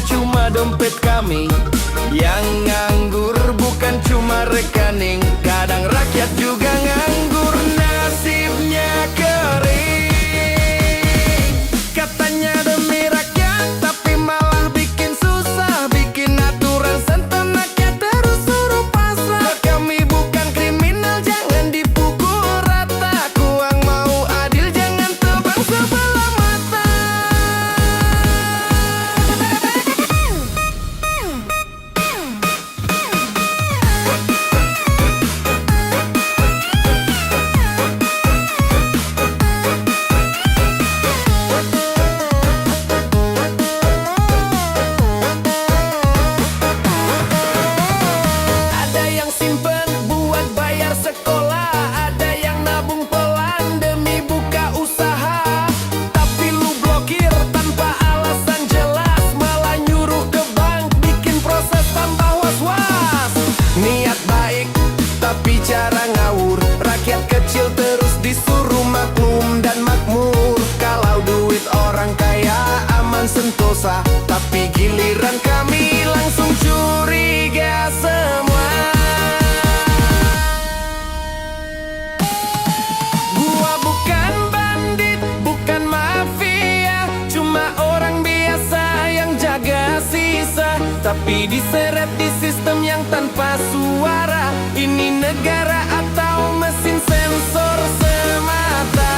cuma dompet kami. Yang nganggur bukan cuma rekening, kadang rakyat juga nganggur, nasibnya kering. Katanya demi rakyat, tapi malah bikin susah, bikin aturan sentenaknya terus suruh pasrah. Kami bukan kriminal, jangan dipukul rata. Kuang mau adil, jangan tebang sebelah mata. Ada yang simpen buat bayar sekolah, ada yang nabung pelan demi buka usaha. Tapi lu blokir tanpa alasan jelas, malah nyuruh ke bank bikin proses tambah was-was. Niat baik tapi cara ngawur, rakyat kecil terus disuruh maklum dan makmur. Kalau duit orang kaya aman sentosa, tapi giliran kami langsung curiga semua. Gua bukan bandit, bukan mafia, cuma orang biasa yang jaga sisa. Tapi diseret di sistem yang tanpa suara. Ini negara atau mesin sensor semata.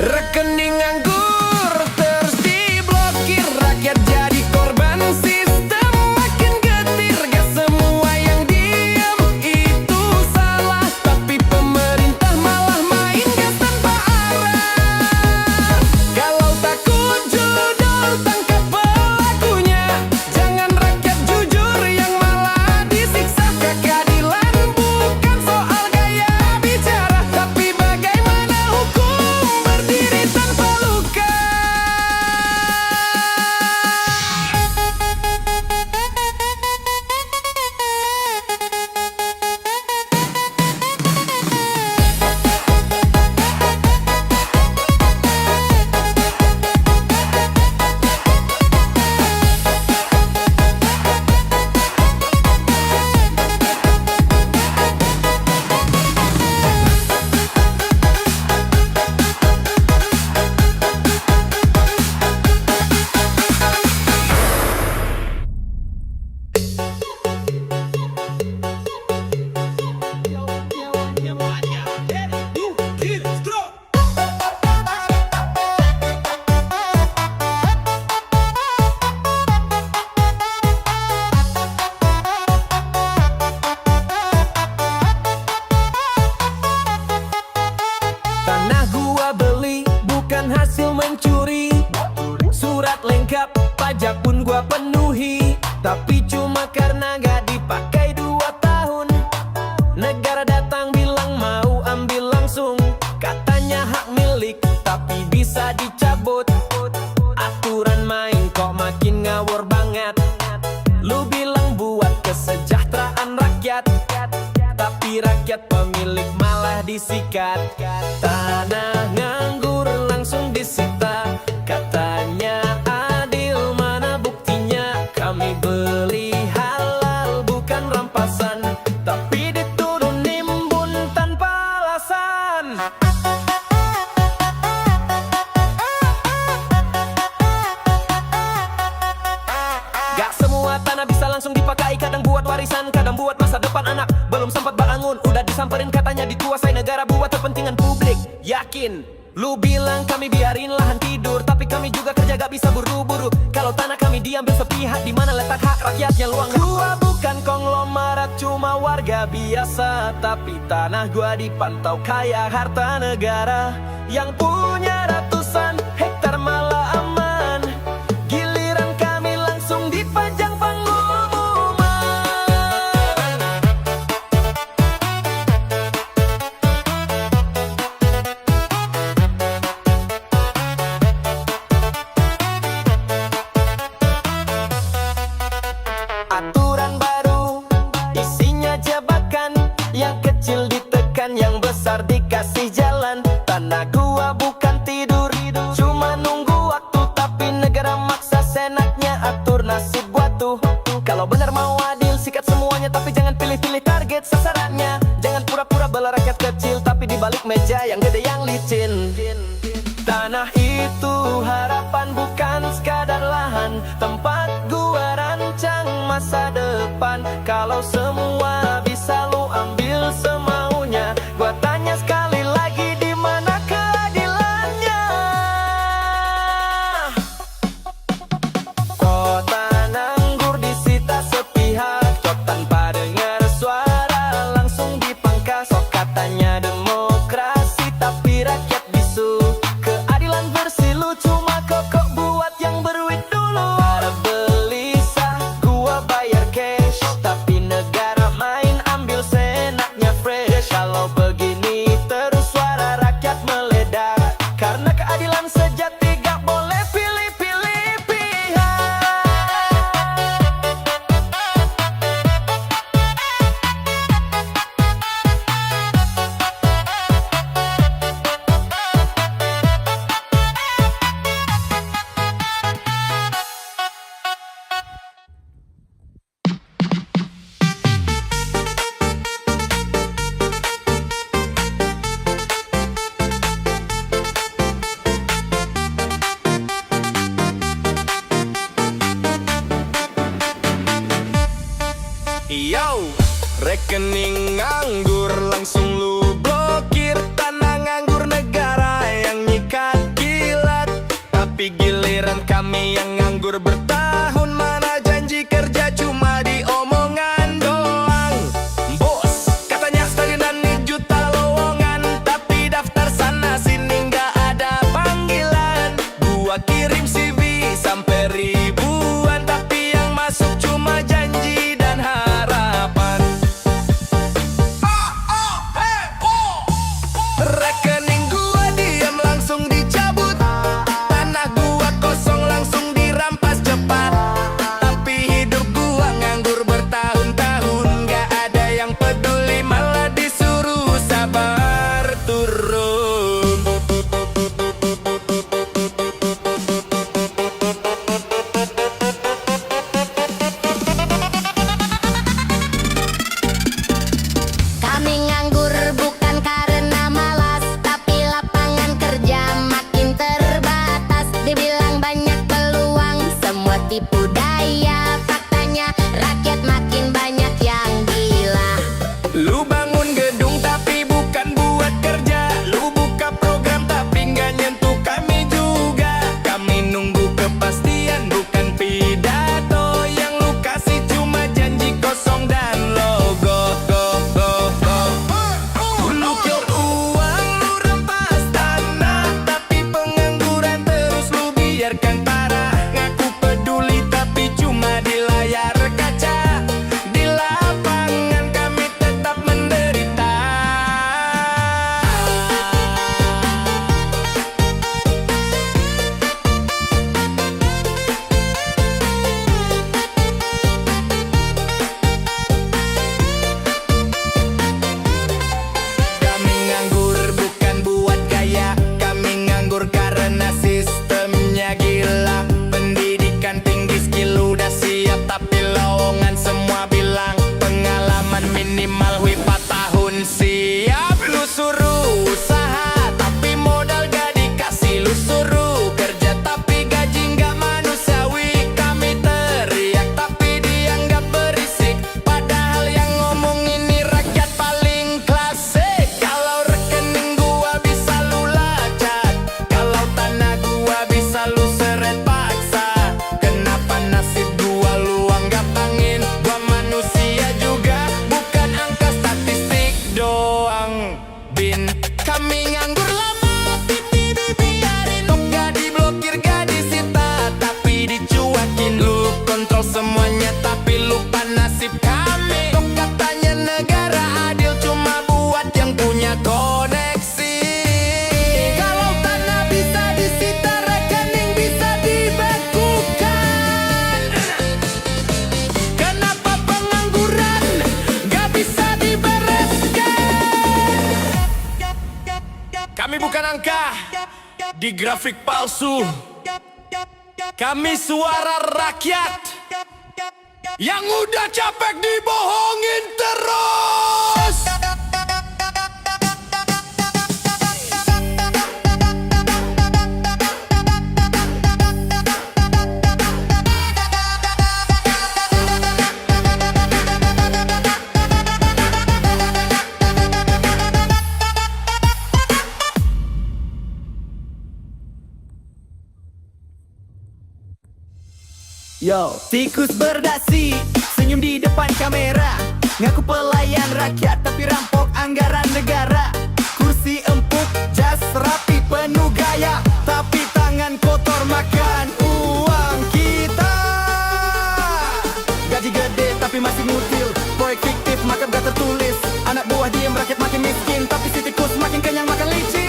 Rekening nganggur terus diblokir, rakyat jadi korban sistem makin getir. Gak semua yang diam itu salah, tapi pemerintah malah main gas tanpa arah. Kalau takut judul, tangkap pelakunya. Jangan rakyat jujur yang malah disiksa. Keadilan bukan soal gaya bicara, tapi bagaimana hukum berdiri tanpa luka. Tanah gua beli bukan hasil mencuri, surat lengkap pajak pun gua penuhi. Tapi cuma karena gak dipakai 2 tahun, negara datang bilang mau ambil langsung. Katanya hak milik tapi bisa dicabut. Aturan main kok makin ngawur banget. Lu bilang buat kesejahteraan rakyat, tapi rakyat pemilik malah disikat. Tanah nganggur langsung disita, katanya adil, mana buktinya? Kami beli halal bukan rampasan, tapi dituduh nimbun tanpa alasan. Gak semua tanah bisa langsung dipakai, kadang buat warisan, kadang buat masa depan anak. Belum sempat bangun, udah disamperin katanya dikuasai negara buat kepentingan publik. Yakin? Lu bilang kami biarin lahan tidur, tapi kami juga kerja gak bisa buru-buru. Kalau tanah kami diambil sepihak, di mana letak hak rakyat yang luang? Gua bukan konglomerat, cuma warga biasa, tapi tanah gua dipantau kayak harta negara. Yang punya ratusan hektar malah aman, giliran kami langsung dipajang pengumuman. Aturan baru isinya jebakan, yang kecil ditekan, yang besar dikasih jalan. Tanah gua bukan tidur, cuma atur nasib buat tuh. Kalau benar mau adil, sikat semuanya, tapi jangan pilih-pilih target sasarannya. Jangan pura-pura bela rakyat kecil, tapi di balik meja yang gede yang licin. Tanah itu harapan, bukan sekadar lahan. Tempat gua rancang masa depan. Kalau semua bisa lu ambil semaunya, gua tanya sekali lagi, di mana keadilannya? Kota nganggur disita sepihak, cok tanpa dengar suara langsung dipangkas. Sok katanya demokrasi, tapi rakyat bisu. Keadilan versi lu cuma kokok buat yang berwit dulu. Para beli sah, gua bayar cash, tapi negara main ambil senaknya fresh. Kalau begini terus suara rakyat meledak, karena keadilan sejati gak boleh pilih-pilih pihak. Yo, rekening nganggur langsung lu blokir. Tanah nganggur negara yang nyikat kilat, tapi giliran kami yang nganggur bertahun. Mana janji kerja, cuma di omongan doang. Bos, katanya stagnan nih juta lowongan, tapi daftar sana sini nggak ada panggilan. Gua kirim CV sampai ribuan, tapi yang masuk cuma janji dan harapan. Rekening gua diam langsung dicabut, tanah gua kosong langsung dirampas cepat. Tapi hidup gua nganggur bertahun-tahun, gak ada yang peduli, malah disuruh sabar turun. Kami nganggur bukan karena malas, tapi lapangan kerja makin terbatas. Dibilang banyak peluang, semua tipu daya. Faktanya rakyat makin banyak yang gila. Lu bangun gedung tapi bukan buat kerja. Lu buka program tapi nggak nyentuh kami juga. Kami nunggu kepastian bukan pidato. Yang lu kasih cuma janji kosong dan logo. Lu kill uang, lu rampas tanah, tapi pengangguran terus lu biarkan parah. Ngaku peduli tapi cuma di layar kaca. Di lapangan kami tetap menderita. Kami nganggur bukan buat gaya, kami nganggur karena sistemnya gila. Pendidikan tinggi, skill udah siap, tapi lowongan semua bilang pengalaman minimal wi 4 tahun siap. Lu suruh usaha tapi modal gak dikasih. Lu suruh kerja tapi gaji gak manusiawi. Kami teriak tapi dianggap berisik, padahal yang ngomong ini rakyat paling klasik. Kalau rekening gua bisa lu lacak, kalau tanah gua bisa lu seret paksa. Kenapa nasib gua lu anggap angin? Gua manusia juga, bukan angka statistik doang. Bin, kami nganggur lama, biarin. Tok gak diblokir, gak disita, tapi dicuakin. Lu kontrol semuanya tapi lupa nasib kami. Tok katanya negara adil, cuma buat yang punya koneksi. Kalau tanah bisa disita, rekening bisa dibekukan. Kenapa pengangguran gak bisa dibereskan? Kami bukan angka di grafik palsu. Kami suara rakyat yang udah capek dibohongin terus. Yo, tikus berdasi, senyum di depan kamera, ngaku pelayan rakyat tapi rampok anggaran negara. Kursi empuk, jas rapi penuh gaya, tapi tangan kotor makan uang kita. Gaji gede tapi masih ngutil, proyek fiktif maka gak tertulis. Anak buah diem rakyat makin miskin, tapi si tikus makin kenyang makan licin.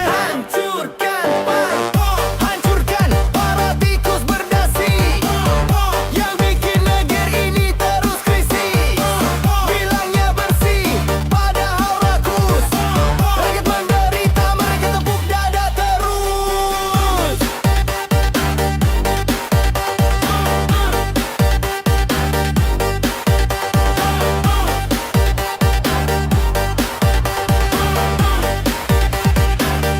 Hancurkan parpol, hancurkan para tikus berdasi yang bikin negeri ini terus krisis. Bilangnya bersih, padahal rakus. Rakyat menderita, mereka tepuk dada terus.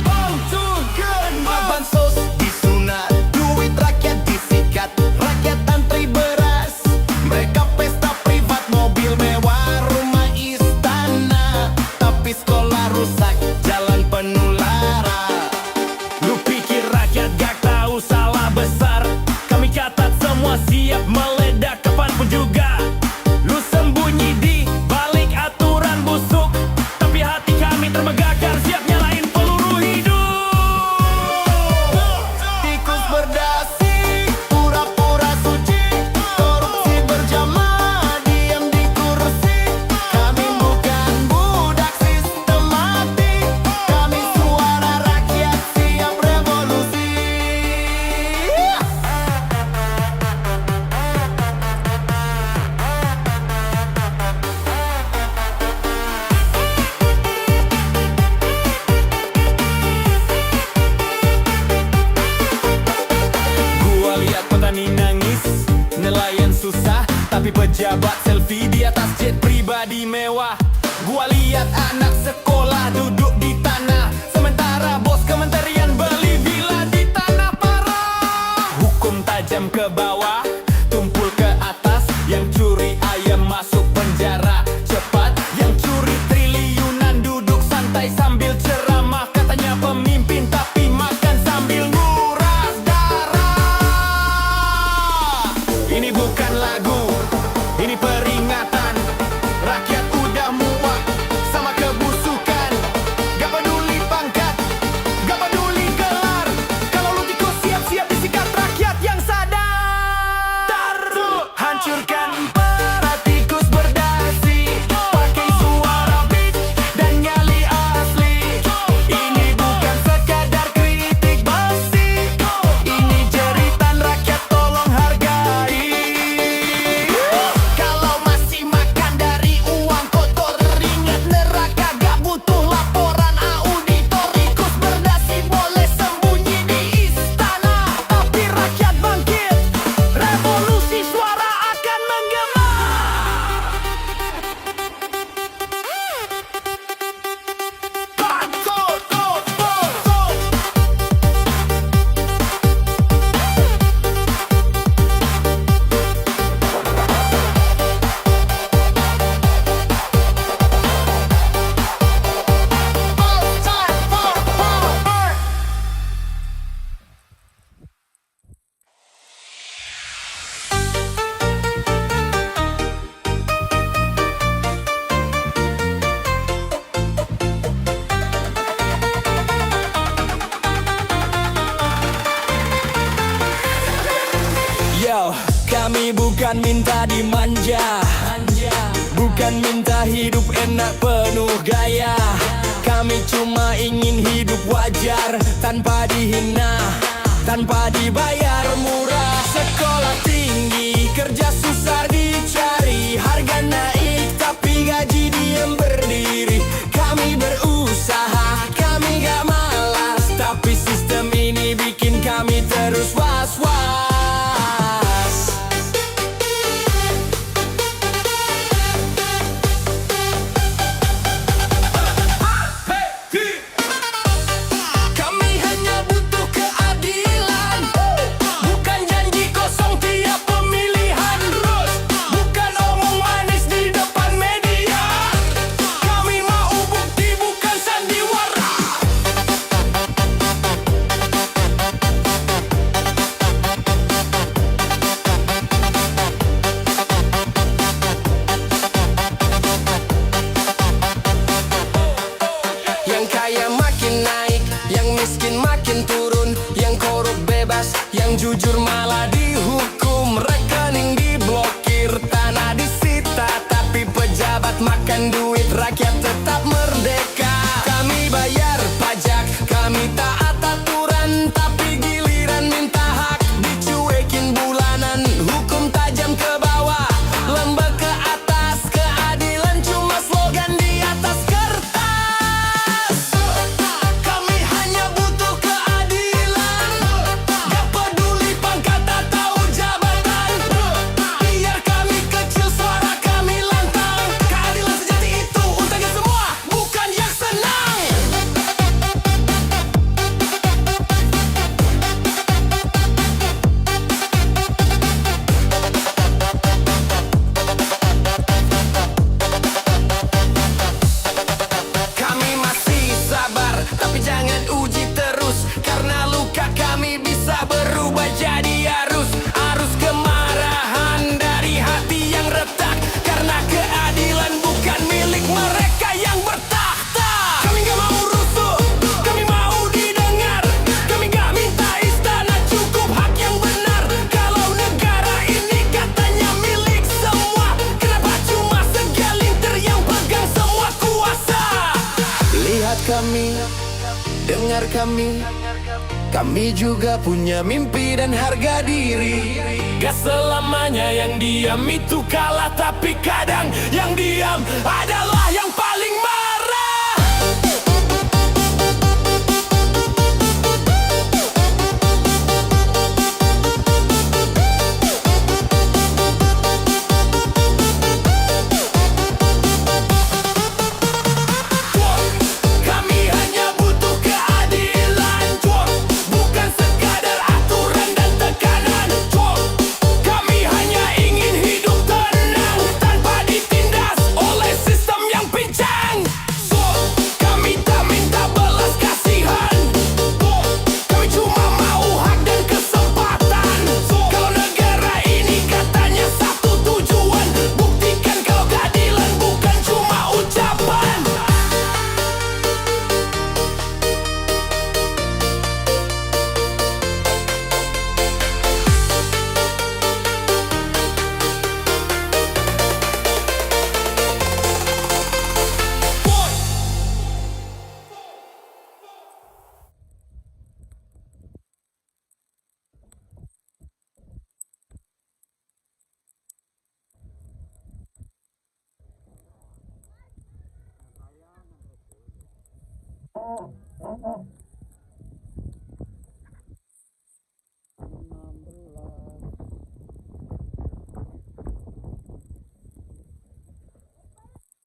Hancurkan bansos disunat, duit rakyat disikat, rakyat antri beras. Mereka pesta privat, mobil mewah, rumah istana, tapi sekolah rusak, jalan penuh lara. Lu pikir rakyat gak tahu salah besar? Kami catat semua siap meledak kapanpun juga. Lu sembunyi di balik aturan busuk, tapi hati kami terbakar siap nyalain peluru hidup. Tikus berdasi, pura-pura suci, korupsi berjamaah, diam di kursi. Kami bukan budak sistematik, kami suara rakyat siap revolusi. Gua lihat petani nangis, nelayan susah, tapi pejabat selfie di atas jet pribadi mewah. Gua lihat anak sekolah duduk di tanah, sementara bos kementerian beli villa di tanah parah. Hukum tajam ke bawah, tumpul ke atas, yang curi ayam masuk penjara cepat, yang curi triliunan duduk santai sambil ceramah. Katanya pemimpin tapi makan sambil nguras darah. Ini bukan lagu, ini peringatan. Rakyat udah muak sama kebusukan. Gak peduli pangkat, gak peduli gelar. Kalau lu tikus siap-siap disikat rakyat yang sadar. Hancurkan para tikus berdasi, pakai suara beat dan nyali asli. Ini bukan sekadar kritik basi, ini jeritan rakyat, tolong hargai. Kalau masih makan dari uang kotor, ingat neraka gak butuh laporan auditor. Tikus berdasi boleh sembunyi di istana, tapi rakyat bangkit, revolusi suara akan menggema. Yo, kami bukan minta dimanja, bukan minta hidup enak penuh gaya. Kami cuma ingin hidup wajar, tanpa dihina, tanpa dibayar murah. Sekolah tinggi, kerja susah dicari, harga naik tapi gaji diem berdiri. Kami berusaha, kami gak malas, tapi sistem ini bikin kami yang jujur malah dihukum, rekening diblokir, tanah disita, tapi pejabat makan duit, rakyat tetap merdeka. Kami bayar pajak, kami taat aturan, tapi giliran minta hak dicuekin bulanan. Hukum tajam ke bawah, lembek ke atas, keadilan cuma slogan di atas kertas. Kami hanya butuh keadilan, gak peduli pangkat atau jabatan. Biar kami kecil, suara kami lantang. Keadilan sejati itu untuk kita semua, bukan yang senang. Kami masih sabar, tapi jangan uji terus, karena luka kami bisa berubah jadi arus. Arus kemarahan dari hati yang retak, karena keadilan bukan milik mereka yang bertahta. Kami gak mau rusuh, kami mau didengar. Kami gak minta istana, cukup hak yang benar. Kalau negara ini katanya milik semua, kenapa cuma segelintir yang pegang semua kuasa? Lihat kami, dengar kami juga punya mimpi dan harga diri. Gak selamanya yang diam itu kalah, tapi kadang yang diam adalah yang paling marah. Kami hanya butuh keadilan, bukan sekadar aturan dan tekanan. Kami hanya ingin hidup tenang, tanpa ditindas oleh sistem yang pincang. Kami tak minta belas kasihan, kami cuma mau hak dan kesempatan. Kalau negara ini katanya satu tujuan, buktikan kalau keadilan bukan cuma ucapan. Oh.